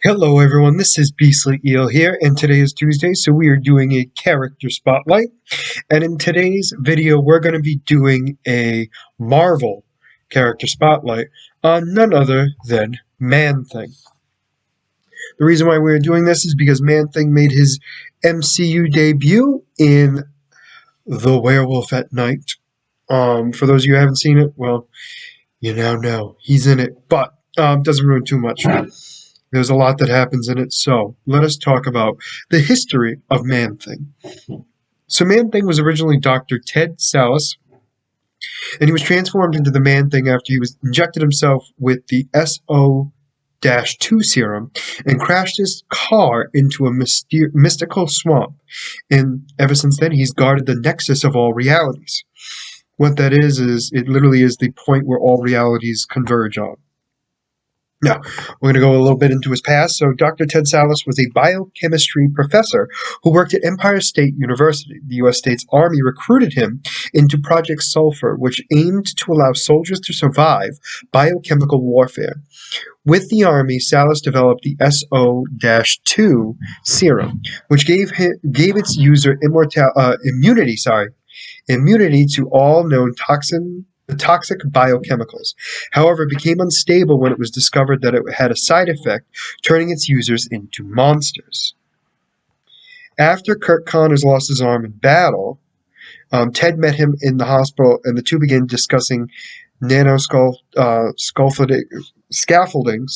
Hello everyone, this is Beastly Eel here, and today is Tuesday, so we are doing a character spotlight. And in today's video, we're going to be doing a Marvel character spotlight on none other than Man-Thing. The reason why we're doing this is because Man-Thing made his MCU debut in The Werewolf at Night. For those of you who haven't seen it, well, you now know he's in it, but doesn't ruin too much. There's a lot that happens in it, so let us talk about the history of Man-Thing. So Man-Thing was originally Dr. Ted Sallis, and he was transformed into the Man-Thing after he was injected himself with the SO-2 serum and crashed his car into a mystical swamp. And ever since then, he's guarded the nexus of all realities. What that is it literally is the point where all realities converge on. Now, we're going to go a little bit into his past. So Dr. Ted Sallis was a biochemistry professor who worked at Empire State University. The U.S. States Army recruited him into Project Sulphur, which aimed to allow soldiers to survive biochemical warfare. With the Army, Sallis developed the SO-2 serum, which gave its user immunity to all known toxic biochemicals. However, it became unstable when it was discovered that it had a side effect, turning its users into monsters. After Curt Connors lost his arm in battle, Ted met him in the hospital, and the two began discussing scaffolding,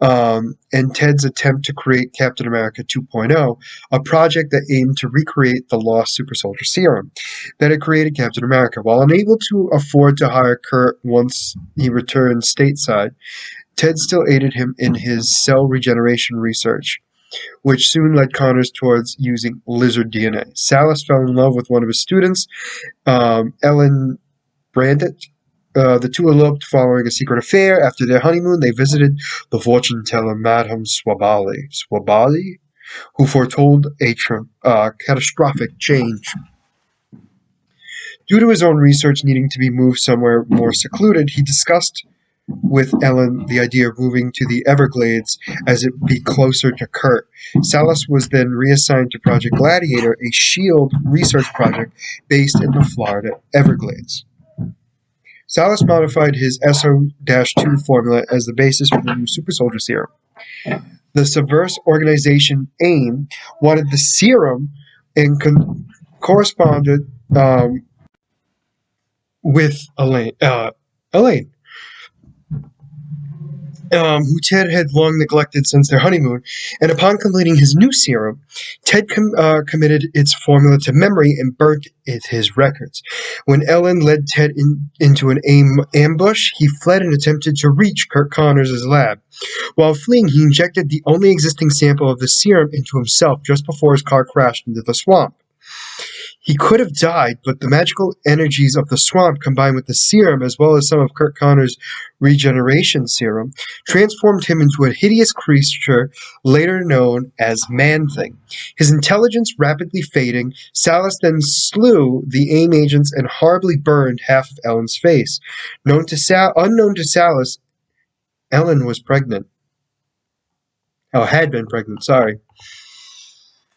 and Ted's attempt to create Captain America 2.0, a project that aimed to recreate the lost super soldier serum that had created Captain America. While unable to afford to hire Kurt once he returned stateside, Ted still aided him in his cell regeneration research, which soon led Connors towards using lizard DNA. Sallis fell in love with one of his students, Ellen Brandt. The two eloped following a secret affair. After their honeymoon, they visited the fortune teller Madame Swabali, who foretold a catastrophic change. Due to his own research needing to be moved somewhere more secluded, he discussed with Ellen the idea of moving to the Everglades as it would be closer to Kurt. Sallis was then reassigned to Project Gladiator, a SHIELD research project based in the Florida Everglades. Sallis modified his SO-2 formula as the basis for the new super soldier serum. The subversive organization AIM wanted the serum and corresponded with Elaine, who Ted had long neglected since their honeymoon, and upon completing his new serum, Ted committed its formula to memory and burnt his records. When Ellen led Ted into an ambush, he fled and attempted to reach Curt Connors' lab. While fleeing, he injected the only existing sample of the serum into himself just before his car crashed into the swamp. He could have died, but the magical energies of the swamp, combined with the serum as well as some of Curt Connors' regeneration serum, transformed him into a hideous creature later known as Man-Thing. His intelligence rapidly fading, Sallis then slew the AIM agents and horribly burned half of Ellen's face. Unknown to Sallis, Ellen was pregnant. Had been pregnant, sorry.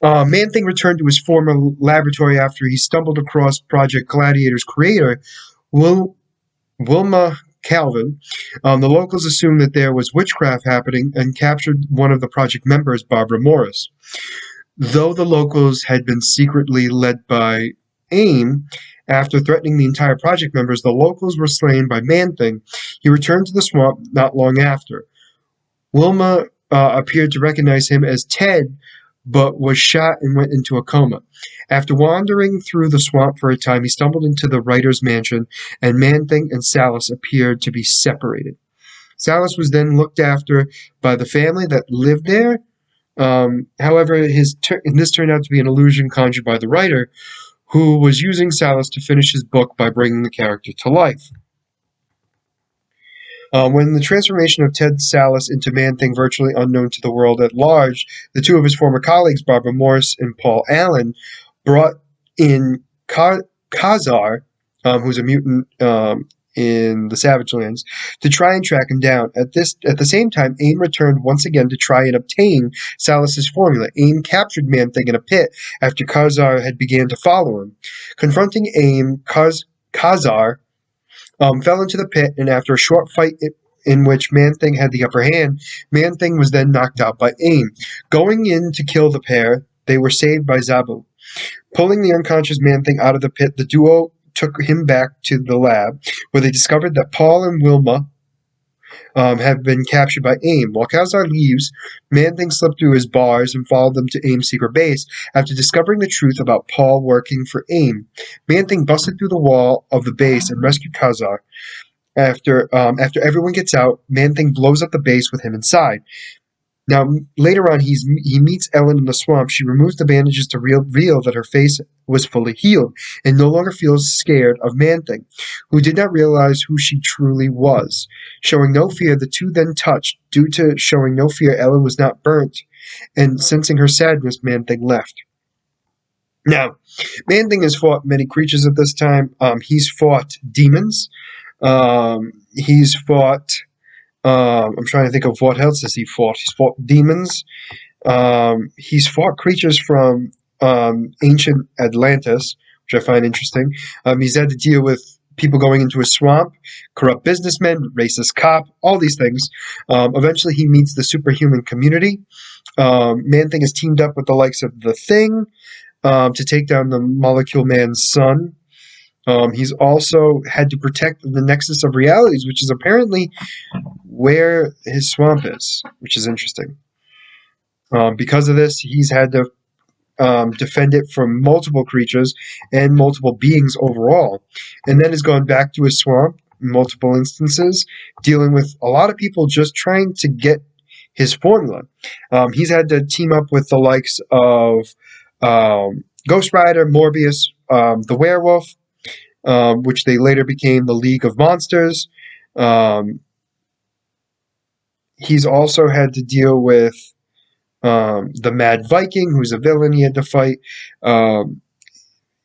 Man-Thing returned to his former laboratory after he stumbled across Project Gladiator's creator, Wilma Calvin. The locals assumed that there was witchcraft happening and captured one of the project members, Barbara Morris. Though the locals had been secretly led by AIM, after threatening the entire project members, the locals were slain by Man-Thing. He returned to the swamp not long after. Wilma appeared to recognize him as Ted, but was shot and went into a coma. After wandering through the swamp for a time, he stumbled into the writer's mansion, and Man-Thing and Sallis appeared to be separated. Sallis was then looked after by the family that lived there. However, this turned out to be an illusion conjured by the writer, who was using Sallis to finish his book by bringing the character to life. When the transformation of Ted Sallis into Man-Thing virtually unknown to the world at large, the two of his former colleagues, Barbara Morris and Paul Allen, brought in Khazar, who's a mutant in the Savage Lands to try and track him down. At the same time, AIM returned once again to try and obtain Salus's formula. AIM captured Man-Thing in a pit after Khazar had began to follow him. Confronting AIM, Khazar fell into the pit, and after a short fight in which Man-Thing had the upper hand, Man-Thing was then knocked out by AIM. Going in to kill the pair, they were saved by Zabu. Pulling the unconscious Man-Thing out of the pit, the duo took him back to the lab, where they discovered that Paul and Wilma have been captured by AIM. While Khazar leaves, Man-Thing slipped through his bars and followed them to AIM's secret base. After discovering the truth about Paul working for AIM, Man-Thing busted through the wall of the base and rescued Khazar. After everyone gets out, Man-Thing blows up the base with him inside. Now, later on, he meets Ellen in the swamp. She removes the bandages to reveal that her face was fully healed and no longer feels scared of Man-Thing, who did not realize who she truly was. Showing no fear, the two then touched. Due to showing no fear, Ellen was not burnt, and sensing her sadness, Man-Thing left. Now, Man-Thing has fought many creatures at this time. He's fought demons. He's fought... I'm trying to think of what else has he fought. He's fought demons. He's fought creatures from ancient Atlantis, which I find interesting. He's had to deal with people going into a swamp, corrupt businessmen, racist cop, all these things. Eventually, he meets the superhuman community. Man-Thing has teamed up with the likes of the Thing to take down the Molecule Man's son. He's also had to protect the Nexus of Realities, which is apparently where his swamp is, which is interesting. Because of this, he's had to defend it from multiple creatures and multiple beings overall, and then has gone back to his swamp in multiple instances, dealing with a lot of people just trying to get his formula. He's had to team up with the likes of Ghost Rider, Morbius, the Werewolf, which they later became the League of Monsters. He's also had to deal with the Mad Viking, who's a villain he had to fight.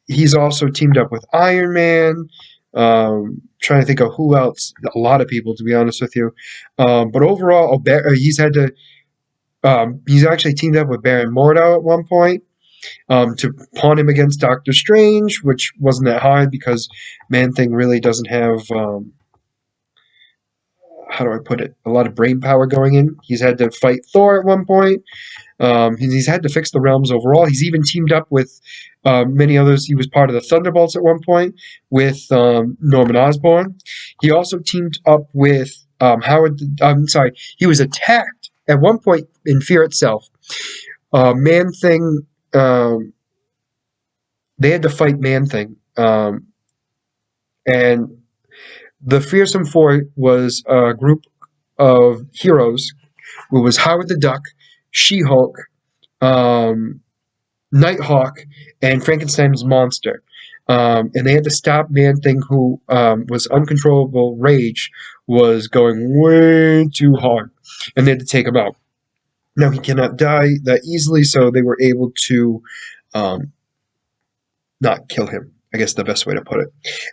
He's also teamed up with Iron Man. Trying to think of who else. A lot of people, to be honest with you. But overall, he's had to. He's actually teamed up with Baron Mordo at one point to pawn him against Doctor Strange, which wasn't that hard because Man-Thing really doesn't have. How do I put it? A lot of brain power going in. He's had to fight Thor at one point. He's had to fix the realms overall. He's even teamed up with many others. He was part of the Thunderbolts at one point with Norman Osborn. He also teamed up with he was attacked at one point in Fear itself. Man-Thing. They had to fight Man-Thing. And the Fearsome Four was a group of heroes. It was Howard the Duck, She-Hulk, Nighthawk, and Frankenstein's monster. And they had to stop Man-Thing, who was uncontrollable rage, was going way too hard. And they had to take him out. Now, he cannot die that easily, so they were able to not kill him. I guess the best way to put it.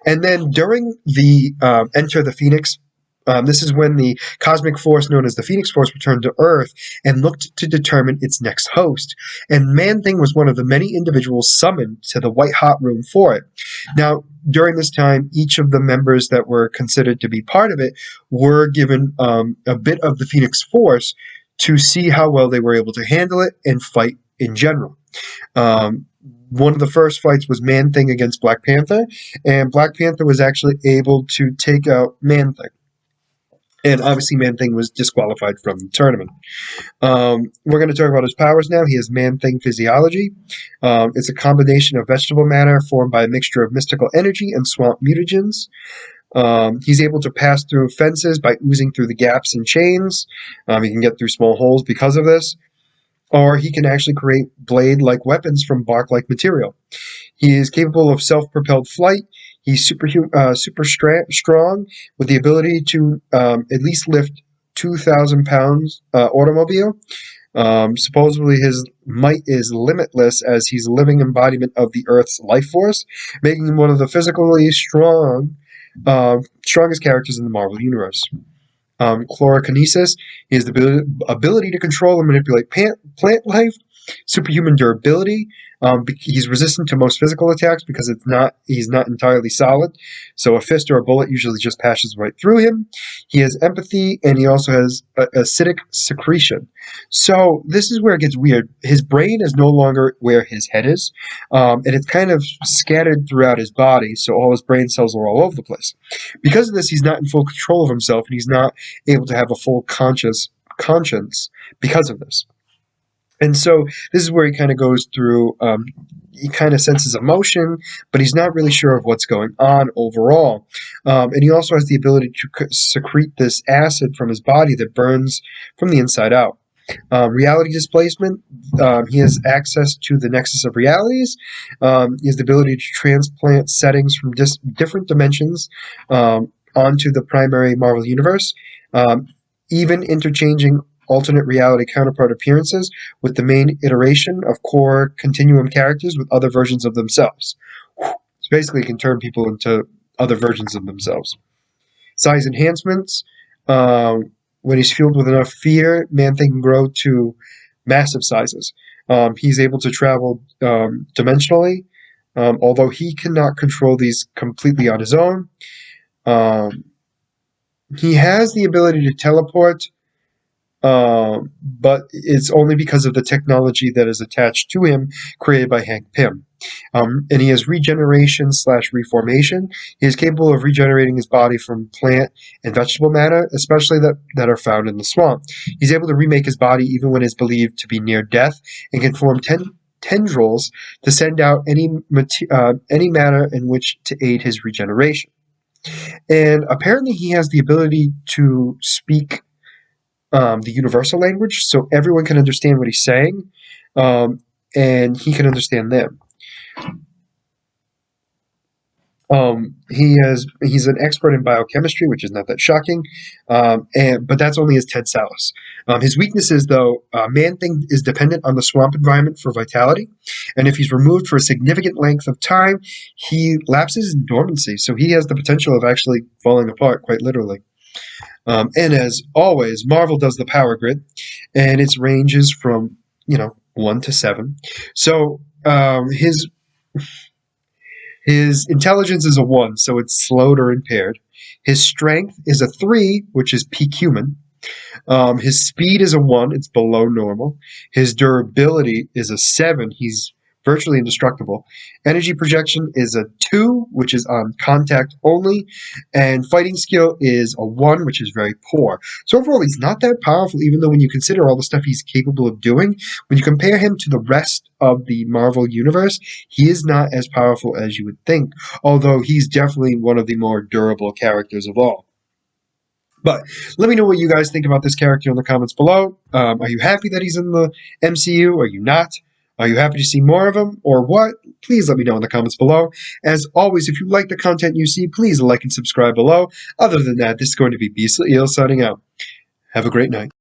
And then during the Enter the Phoenix, this is when the cosmic force known as the Phoenix Force returned to Earth and looked to determine its next host. And Man-Thing was one of the many individuals summoned to the White Hot Room for it. Now, during this time, each of the members that were considered to be part of it were given a bit of the Phoenix Force to see how well they were able to handle it and fight in general. One of the first fights was Man-Thing against Black Panther, and Black Panther was actually able to take out Man-Thing. And obviously Man-Thing was disqualified from the tournament. We're going to talk about his powers now. He has Man-Thing physiology. It's a combination of vegetable matter formed by a mixture of mystical energy and swamp mutagens. He's able to pass through fences by oozing through the gaps in chains. He can get through small holes because of this. Or he can actually create blade-like weapons from bark-like material. He is capable of self-propelled flight. He's super strong with the ability to at least lift 2,000 pounds automobile. Supposedly his might is limitless as he's a living embodiment of the Earth's life force, making him one of the physically strong Strongest characters in the Marvel Universe. Chlorokinesis, he has the ability to control and manipulate plant life. Superhuman durability. He's resistant to most physical attacks because he's not entirely solid. So a fist or a bullet usually just passes right through him. He has empathy, and he also has acidic secretion. So this is where it gets weird. His brain is no longer where his head is, and it's kind of scattered throughout his body. So all his brain cells are all over the place. Because of this, he's not in full control of himself, and he's not able to have a full conscience because of this. And so this is where he kind of goes through, he kind of senses emotion, but he's not really sure of what's going on overall. And he also has the ability to secrete this acid from his body that burns from the inside out. Reality displacement, he has access to the nexus of realities. He has the ability to transplant settings from different dimensions onto the primary Marvel universe, even interchanging alternate reality counterpart appearances with the main iteration of core continuum characters with other versions of themselves. So basically, can turn people into other versions of themselves. Size enhancements. When he's fueled with enough fear, Man-Thing can grow to massive sizes. He's able to travel dimensionally, although he cannot control these completely on his own. He has the ability to teleport, but it's only because of the technology that is attached to him, created by Hank Pym. And he has regeneration/reformation. He is capable of regenerating his body from plant and vegetable matter, especially that are found in the swamp. He's able to remake his body even when it's believed to be near death, and can form tendrils to send out any matter in which to aid his regeneration. And apparently he has the ability to speak the universal language, so everyone can understand what he's saying, and he can understand them. He's an expert in biochemistry, which is not that shocking, but that's only as Ted Sallis. His weaknesses, though, Man-Thing is dependent on the swamp environment for vitality, and if he's removed for a significant length of time, he lapses in dormancy, so he has the potential of actually falling apart, quite literally. And as always, Marvel does the power grid, and its ranges from 1 to 7. So his intelligence is a 1, so it's slowed or impaired. His strength is a 3, which is peak human. His speed is a 1, it's below normal. His durability is a 7, he's virtually indestructible. Energy projection is a 2, which is on contact only. And fighting skill is a 1, which is very poor. So overall, he's not that powerful, even though when you consider all the stuff he's capable of doing, when you compare him to the rest of the Marvel Universe, he is not as powerful as you would think, although he's definitely one of the more durable characters of all. But let me know what you guys think about this character in the comments below. Are you happy that he's in the MCU? Are you not? Are you happy to see more of him, or what? Please let me know in the comments below. As always, if you like the content you see, please like and subscribe below. Other than that, this is going to be Beastly Eel signing out. Have a great night.